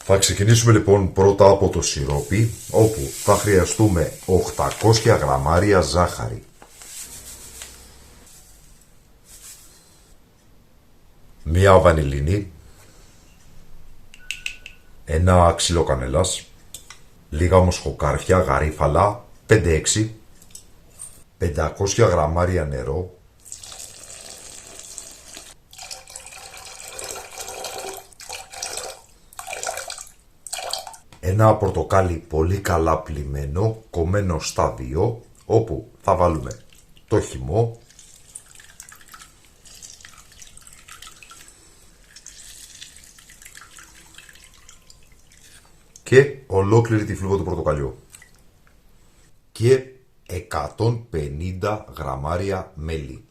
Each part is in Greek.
Θα ξεκινήσουμε λοιπόν πρώτα από το σιρόπι, όπου θα χρειαστούμε 800 γραμμάρια ζάχαρη, μία βανιλίνη, ένα ξύλο κανέλας, λίγα μοσχοκάρφια, γαρίφαλα, 5-6, 500 γραμμάρια νερό, ένα πορτοκάλι πολύ καλά πλυμμένο, κομμένο στα δύο, όπου θα βάλουμε το χυμό, και ολόκληρη τη φλούβα του πορτοκαλιού και 150 γραμμάρια μέλι.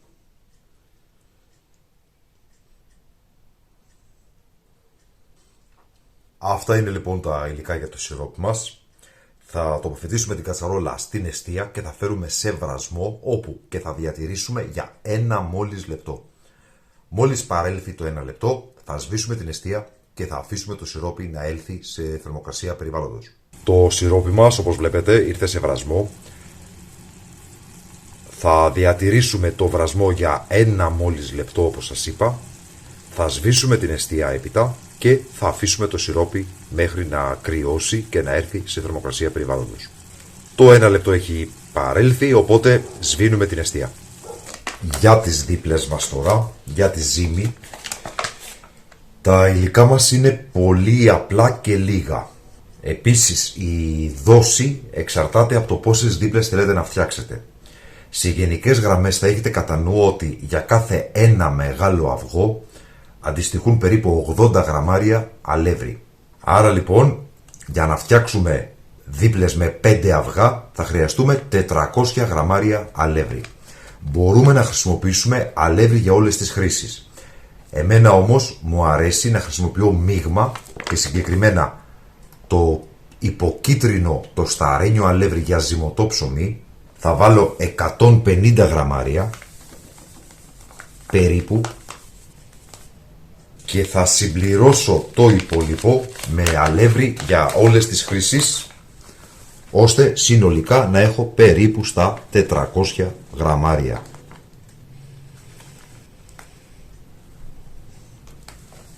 Αυτά είναι λοιπόν τα υλικά για το σιρόπι μας. Θα τοποθετήσουμε την κατσαρόλα στην εστία και θα φέρουμε σε βρασμό, όπου και θα διατηρήσουμε για ένα μόλις λεπτό. Μόλις παρέλθει το 1 λεπτό θα σβήσουμε την εστία και θα αφήσουμε το σιρόπι να έλθει σε θερμοκρασία περιβάλλοντος. Το σιρόπι μας, όπως βλέπετε, ήρθε σε βρασμό. Θα διατηρήσουμε το βρασμό για ένα μόλις λεπτό, όπως σας είπα. Θα σβήσουμε την εστία έπειτα και θα αφήσουμε το σιρόπι μέχρι να κρυώσει και να έρθει σε θερμοκρασία περιβάλλοντος. Το 1 λεπτό έχει παρέλθει, οπότε σβήνουμε την εστία. Για τις δίπλες μας τώρα, για τη ζύμη, τα υλικά μας είναι πολύ απλά και λίγα. Επίσης, η δόση εξαρτάται από το πόσες δίπλες θέλετε να φτιάξετε. Σε γενικές γραμμές θα έχετε κατά νου ότι για κάθε ένα μεγάλο αυγό αντιστοιχούν περίπου 80 γραμμάρια αλεύρι. Άρα λοιπόν, για να φτιάξουμε δίπλες με 5 αυγά θα χρειαστούμε 400 γραμμάρια αλεύρι. Μπορούμε να χρησιμοποιήσουμε αλεύρι για όλες τις χρήσεις. Εμένα όμως μου αρέσει να χρησιμοποιώ μείγμα και συγκεκριμένα το υποκίτρινο, το σταρένιο αλεύρι για ζυμωτό ψωμί. Θα βάλω 150 γραμμάρια περίπου και θα συμπληρώσω το υπόλοιπο με αλεύρι για όλες τις χρήσεις, ώστε συνολικά να έχω περίπου στα 400 γραμμάρια.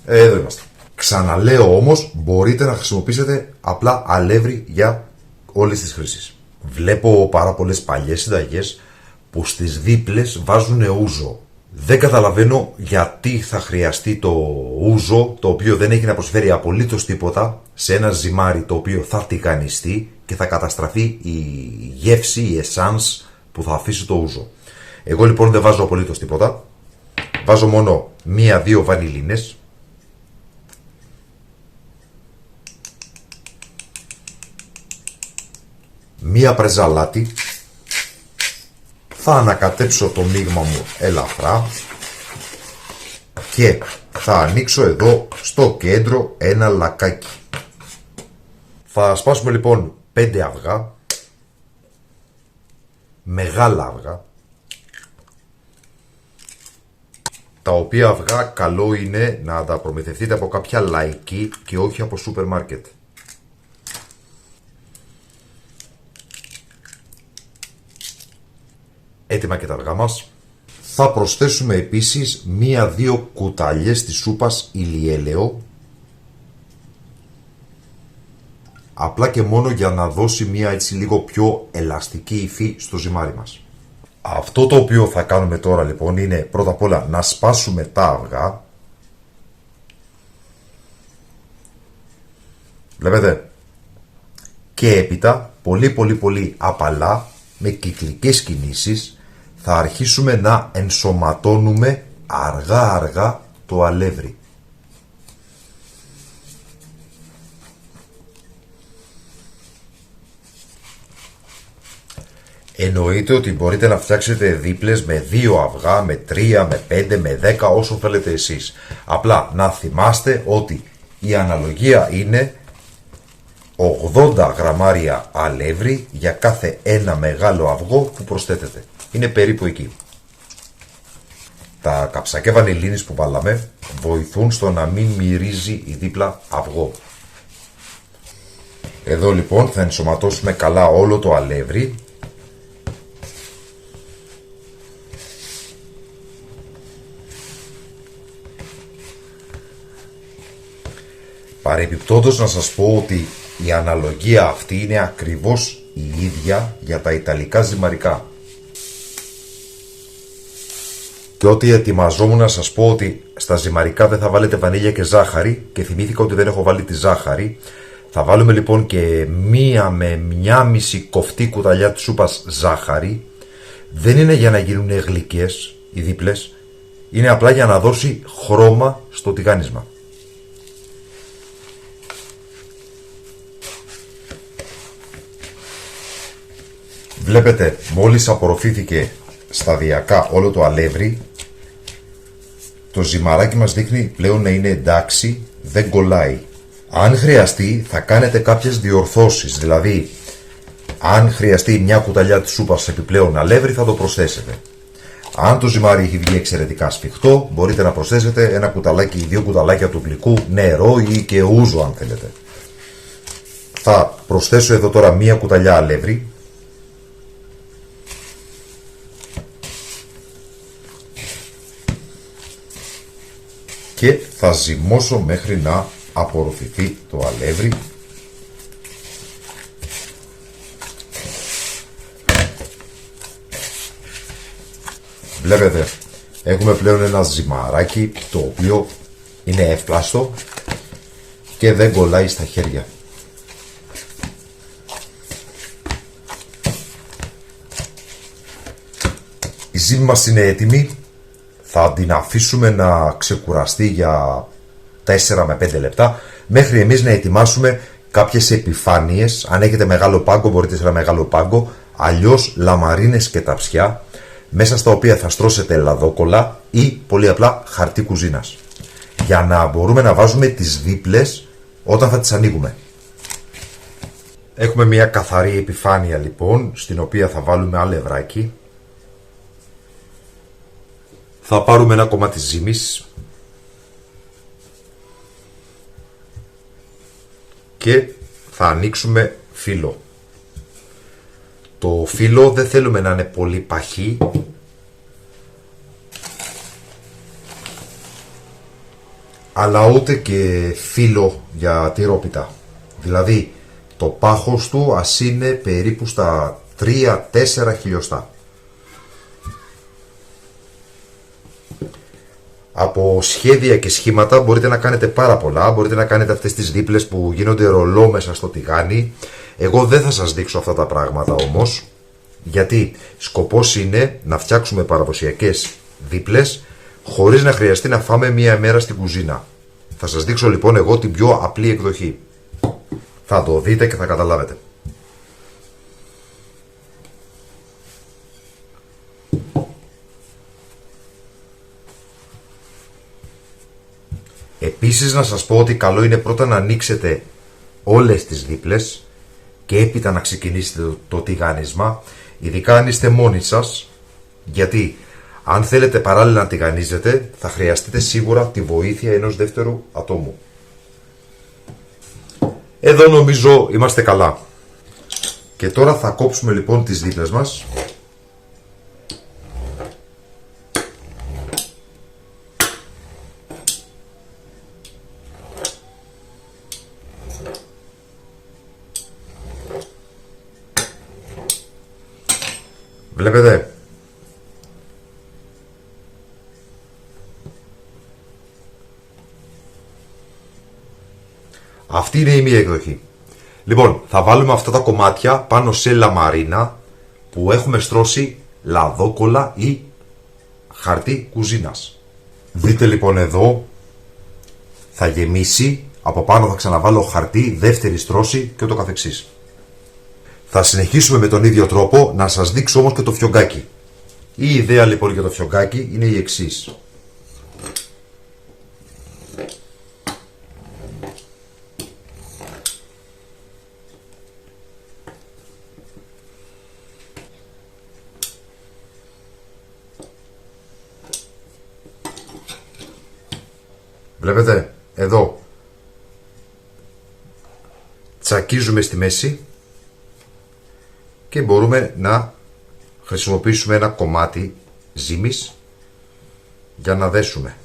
Εδώ είμαστε. Ξαναλέω όμως, μπορείτε να χρησιμοποιήσετε απλά αλεύρι για όλες τις χρήσεις. Βλέπω πάρα πολλές παλιές συνταγές που στις δίπλες βάζουν ούζο. Δεν καταλαβαίνω γιατί θα χρειαστεί το ούζο, το οποίο δεν έχει να προσφέρει απολύτως τίποτα, σε ένα ζυμάρι το οποίο θα τηγανιστεί και θα καταστραφεί η γεύση, η εσάνς που θα αφήσει το ούζο. Εγώ λοιπόν δεν βάζω απολύτως τίποτα. Βάζω μόνο 1-2 βανιλίνες, μία πρεζά αλάτι. Θα ανακατέψω το μείγμα μου ελαφρά και θα ανοίξω εδώ στο κέντρο ένα λακάκι. Θα σπάσουμε λοιπόν 5 αυγά, μεγάλα αυγά, τα οποία αυγά καλό είναι να τα προμηθευτείτε από κάποια λαϊκή και όχι από σούπερ μάρκετ. Έτοιμα και τα αυγά μας. Θα προσθέσουμε επίσης 1-2 κουταλιές της σούπας ηλιέλαιο, απλά και μόνο για να δώσει μια έτσι λίγο πιο ελαστική υφή στο ζυμάρι μας. Αυτό το οποίο θα κάνουμε τώρα λοιπόν είναι πρώτα απ' όλα να σπάσουμε τα αυγά. Βλέπετε. Και έπειτα πολύ απαλά, με κυκλικές κινήσεις, θα αρχίσουμε να ενσωματώνουμε αργά το αλεύρι. Εννοείται ότι μπορείτε να φτιάξετε δίπλες με 2 αυγά, με 3, με 5, με 10, όσο θέλετε εσείς. Απλά να θυμάστε ότι η αναλογία είναι 80 γραμμάρια αλεύρι για κάθε ένα μεγάλο αυγό που προσθέτετε. Είναι περίπου εκεί. Τα καψακέ βανιλίνης που βάλαμε βοηθούν στο να μην μυρίζει η δίπλα αυγό. Εδώ λοιπόν θα ενσωματώσουμε καλά όλο το αλεύρι. Παρεμπιπτόντως να σας πω ότι η αναλογία αυτή είναι ακριβώς η ίδια για τα ιταλικά ζυμαρικά. Και ό,τι ετοιμαζόμουν να σας πω ότι στα ζυμαρικά δεν θα βάλετε βανίλια και ζάχαρη και θυμήθηκα ότι δεν έχω βάλει τη ζάχαρη. Θα βάλουμε λοιπόν και 1 με 1,5 κοφτή κουταλιά της σούπας ζάχαρη. Δεν είναι για να γίνουν γλυκές οι δίπλες, είναι απλά για να δώσει χρώμα στο τηγάνισμα. Βλέπετε, μόλις απορροφήθηκε σταδιακά όλο το αλεύρι, το ζυμαράκι μας δείχνει πλέον να είναι εντάξει, δεν κολλάει. Αν χρειαστεί θα κάνετε κάποιες διορθώσεις, δηλαδή αν χρειαστεί 1 κουταλιά της σούπας επιπλέον αλεύρι θα το προσθέσετε. Αν το ζυμάρι έχει βγει εξαιρετικά σφιχτό, μπορείτε να προσθέσετε 1 κουταλάκι ή 2 κουταλάκια του γλυκού νερό ή και ούζο αν θέλετε. Θα προσθέσω εδώ τώρα 1 κουταλιά αλεύρι. Και θα ζυμώσω μέχρι να απορροφηθεί το αλεύρι. Βλέπετε, έχουμε πλέον ένα ζυμαράκι το οποίο είναι εύπλαστο και δεν κολλάει στα χέρια. Η ζύμη μας είναι έτοιμη. Θα την αφήσουμε να ξεκουραστεί για 4 με 5 λεπτά μέχρι εμείς να ετοιμάσουμε κάποιες επιφάνειες. Αν έχετε μεγάλο πάγκο μπορείτε σε ένα μεγάλο πάγκο, αλλιώς λαμαρίνες και ταψιά, μέσα στα οποία θα στρώσετε λαδόκολλα ή πολύ απλά χαρτί κουζίνας, για να μπορούμε να βάζουμε τις δίπλες όταν θα τις ανοίγουμε. Έχουμε μια καθαρή επιφάνεια λοιπόν, στην οποία θα βάλουμε αλευράκι. Θα πάρουμε ένα κομμάτι ζύμης και θα ανοίξουμε φύλλο. Το φύλλο δεν θέλουμε να είναι πολύ παχύ, αλλά ούτε και φύλλο για τυρόπιτα. Δηλαδή το πάχος του ας είναι περίπου στα 3-4 χιλιοστά. Από σχέδια και σχήματα μπορείτε να κάνετε πάρα πολλά. Μπορείτε να κάνετε αυτές τις δίπλες που γίνονται ρολό μέσα στο τηγάνι. Εγώ δεν θα σας δείξω αυτά τα πράγματα όμως, γιατί σκοπός είναι να φτιάξουμε παραδοσιακές δίπλες χωρίς να χρειαστεί να φάμε μία μέρα στην κουζίνα. Θα σας δείξω λοιπόν εγώ την πιο απλή εκδοχή. Θα το δείτε και θα καταλάβετε. Επίσης να σας πω ότι καλό είναι πρώτα να ανοίξετε όλες τις δίπλες και έπειτα να ξεκινήσετε το τηγάνισμα, ειδικά αν είστε μόνοι σας, γιατί αν θέλετε παράλληλα να τηγανίζετε θα χρειαστείτε σίγουρα τη βοήθεια ενός δεύτερου ατόμου. Εδώ νομίζω είμαστε καλά. Και τώρα θα κόψουμε λοιπόν τις δίπλες μας. Βλέπετε. Αυτή είναι η μία εκδοχή. Λοιπόν, θα βάλουμε αυτά τα κομμάτια πάνω σε λαμαρίνα που έχουμε στρώσει λαδόκολλα ή χαρτί κουζίνας. Δείτε λοιπόν εδώ, θα γεμίσει, από πάνω θα ξαναβάλω χαρτί, δεύτερη στρώση και ούτω καθεξής. Θα συνεχίσουμε με τον ίδιο τρόπο, να σας δείξω όμως και το φιωγκάκι. Η ιδέα λοιπόν για το φιωγκάκι είναι η εξής. Βλέπετε, εδώ τσακίζουμε στη μέση και μπορούμε να χρησιμοποιήσουμε ένα κομμάτι ζύμης για να δέσουμε.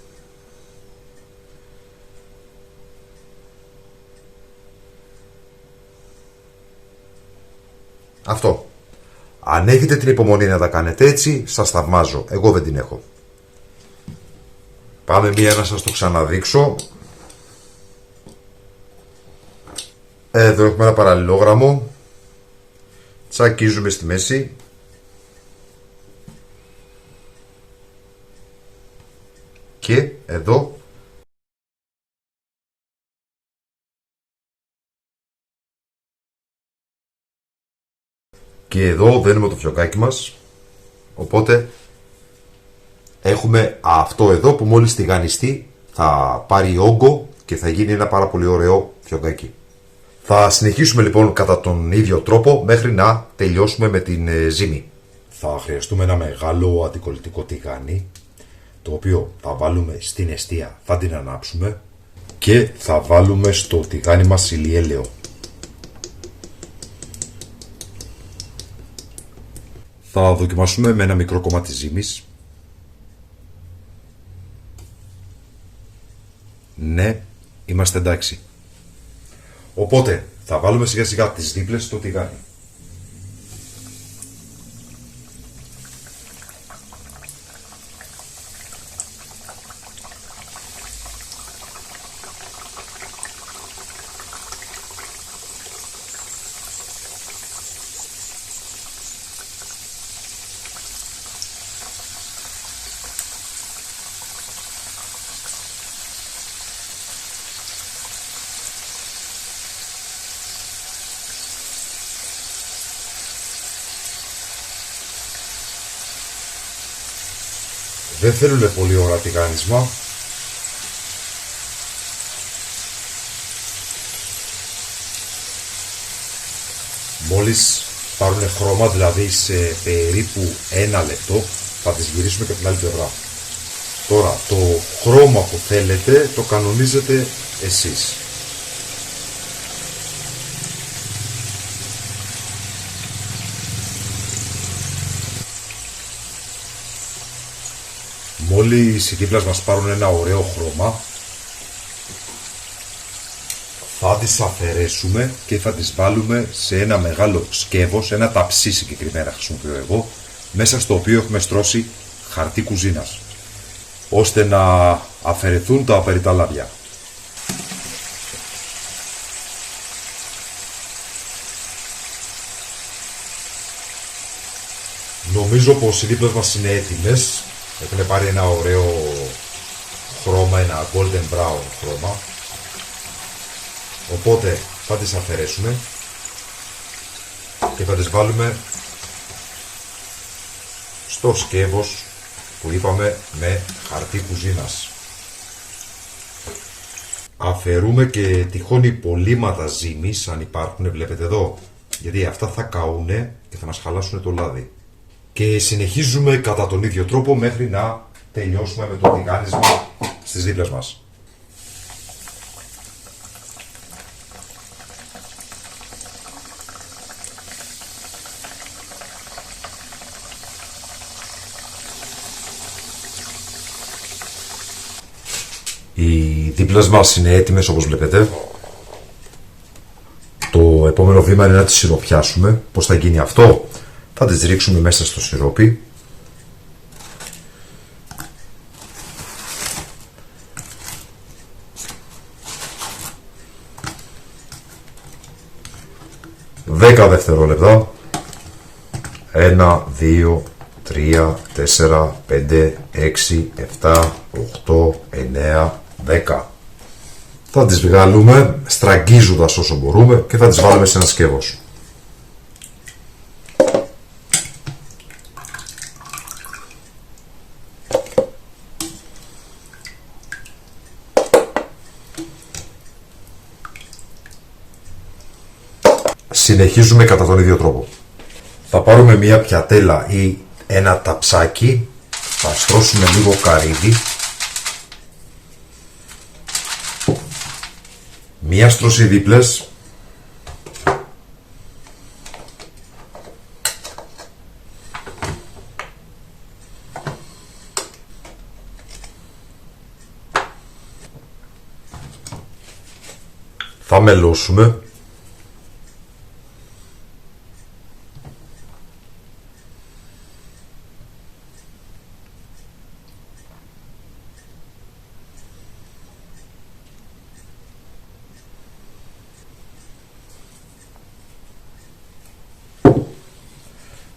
Αυτό. Αν έχετε την υπομονή να τα κάνετε έτσι, σας θαυμάζω. Εγώ δεν την έχω. Πάμε μία να σας το ξαναδείξω. Εδώ έχουμε ένα παραλληλόγραμμο. Τσακίζουμε στη μέση. Και εδώ και εδώ δένουμε το φιωγκάκι μας. Οπότε έχουμε αυτό εδώ που μόλις τηγανιστεί θα πάρει όγκο και θα γίνει ένα πάρα πολύ ωραίο φιωγκάκι. Θα συνεχίσουμε λοιπόν κατά τον ίδιο τρόπο μέχρι να τελειώσουμε με την ζύμη. Θα χρειαστούμε ένα μεγάλο αντικολλητικό τηγάνι, το οποίο θα βάλουμε στην εστία, θα την ανάψουμε και θα βάλουμε στο τηγάνι μας ηλιέλαιο. Θα δοκιμάσουμε με ένα μικρό κομμάτι ζύμης. Ναι, είμαστε εντάξει. Οπότε θα βάλουμε σιγά σιγά τις δίπλες στο τηγάνι. Δεν θέλουν πολύ ώρα τηγάνισμα. Μόλις πάρουν χρώμα, δηλαδή σε περίπου 1 λεπτό, θα τις γυρίσουμε και την άλλη πλευρά. Τώρα, το χρώμα που θέλετε το κανονίζετε εσείς. Μόλις οι δίπλες μας πάρουν ένα ωραίο χρώμα, θα τις αφαιρέσουμε και θα τις βάλουμε σε ένα μεγάλο σκεύος, ένα ταψί συγκεκριμένα χρησιμοποιώ εγώ, μέσα στο οποίο έχουμε στρώσει χαρτί κουζίνας, ώστε να αφαιρεθούν τα απεριτά λάδια. Νομίζω πως οι δίπλες μας είναι έτοιμες. Έχουν πάρει ένα ωραίο χρώμα, ένα golden brown χρώμα. Οπότε θα τις αφαιρέσουμε και θα τις βάλουμε στο σκεύος που είπαμε με χαρτί κουζίνας. Αφαιρούμε και τυχόν υπολείμματα ζύμης, αν υπάρχουν, βλέπετε εδώ, γιατί αυτά θα καούνε και θα μας χαλάσουν το λάδι. Και συνεχίζουμε κατά τον ίδιο τρόπο μέχρι να τελειώσουμε με το τηγάνισμα στις δίπλες μας. Οι δίπλες μας είναι έτοιμες όπως βλέπετε. Το επόμενο βήμα είναι να τις σιροπιάσουμε. Πώς θα γίνει αυτό? Θα τις ρίξουμε μέσα στο σιρόπι. Δέκα δευτερόλεπτα. 1, 2, 3, 4, 5, 6, 7, 8, 9, 10. Θα τις βγάλουμε στραγγίζοντας όσο μπορούμε και θα τις βάλουμε σε ένα σκεύος. Συνεχίζουμε κατά τον ίδιο τρόπο. Θα πάρουμε μια πιατέλα ή ένα ταψάκι, θα στρώσουμε λίγο καρύδι, μια στρώση δίπλες Θα μελώσουμε.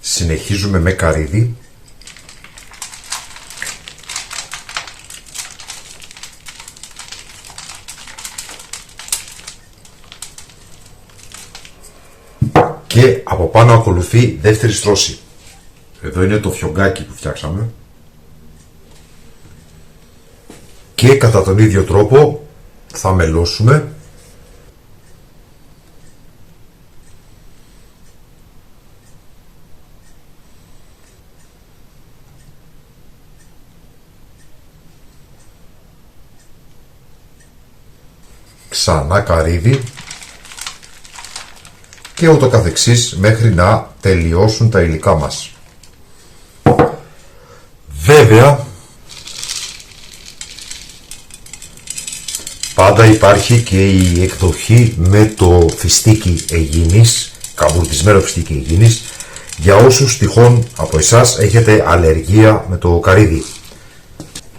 Συνεχίζουμε με καρύδι. Και από πάνω ακολουθεί δεύτερη στρώση. Εδώ είναι το φιωγκάκι που φτιάξαμε. Και κατά τον ίδιο τρόπο θα μελώσουμε. Ξανά καρύδι. Και ούτω καθεξής μέχρι να τελειώσουν τα υλικά μας. Βέβαια, πάντα υπάρχει και η εκδοχή με το φιστίκι αιγίνης, καμπουρδισμένο φιστίκι αιγίνης, για όσους τυχόν από εσάς έχετε αλλεργία με το καρύδι.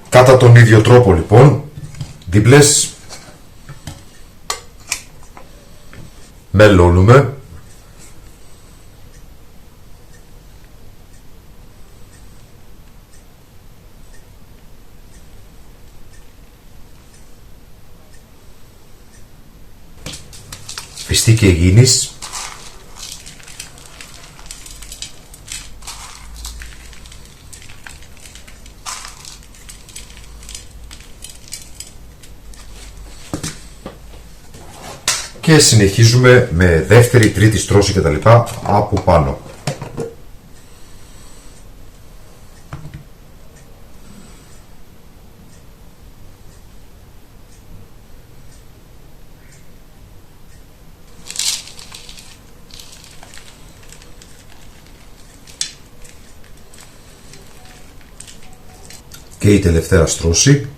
Κατά τον ίδιο τρόπο λοιπόν, δίπλες, μελώνουμε. Φιστίκι αιγίνης. Και συνεχίζουμε με δεύτερη, τρίτη στρώση και τα λοιπά από πάνω. Και η τελευταία στρώση.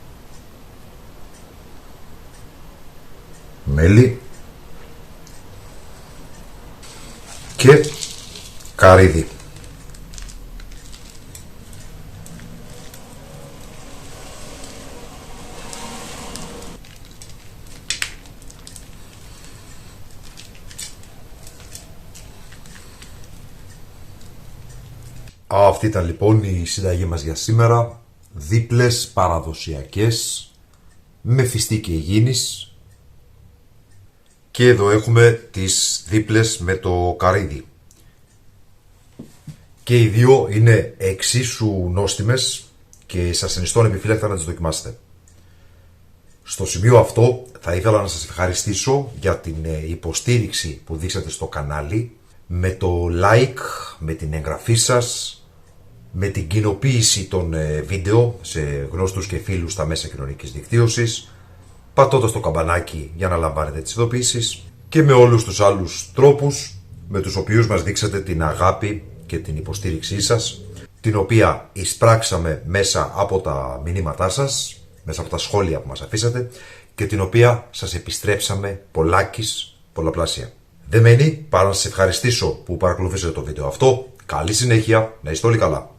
Μέλι. Και καρύδι. Αυτή ήταν λοιπόν η συνταγή μας για σήμερα. Δίπλες παραδοσιακές με φιστίκι αιγίνης. Και εδώ έχουμε τις δίπλες με το καρύδι. Και οι δύο είναι εξίσου νόστιμες και σας συνιστώ επιφύλακτα να τις δοκιμάσετε. Στο σημείο αυτό θα ήθελα να σας ευχαριστήσω για την υποστήριξη που δείξατε στο κανάλι, με το like, με την εγγραφή σας, με την κοινοποίηση των βίντεο σε γνωστούς και φίλους στα μέσα κοινωνικής δικτύωσης, πατώντας το καμπανάκι για να λαμβάνετε τις ειδοποιήσεις και με όλους τους άλλους τρόπους με τους οποίους μας δείξατε την αγάπη και την υποστήριξή σας, την οποία εισπράξαμε μέσα από τα μηνύματά σας, μέσα από τα σχόλια που μας αφήσατε και την οποία σας επιστρέψαμε πολλάκις πολλαπλάσια. Δεν μένει παρά να σας ευχαριστήσω που παρακολουθήσατε το βίντεο αυτό. Καλή συνέχεια, να είστε όλοι καλά.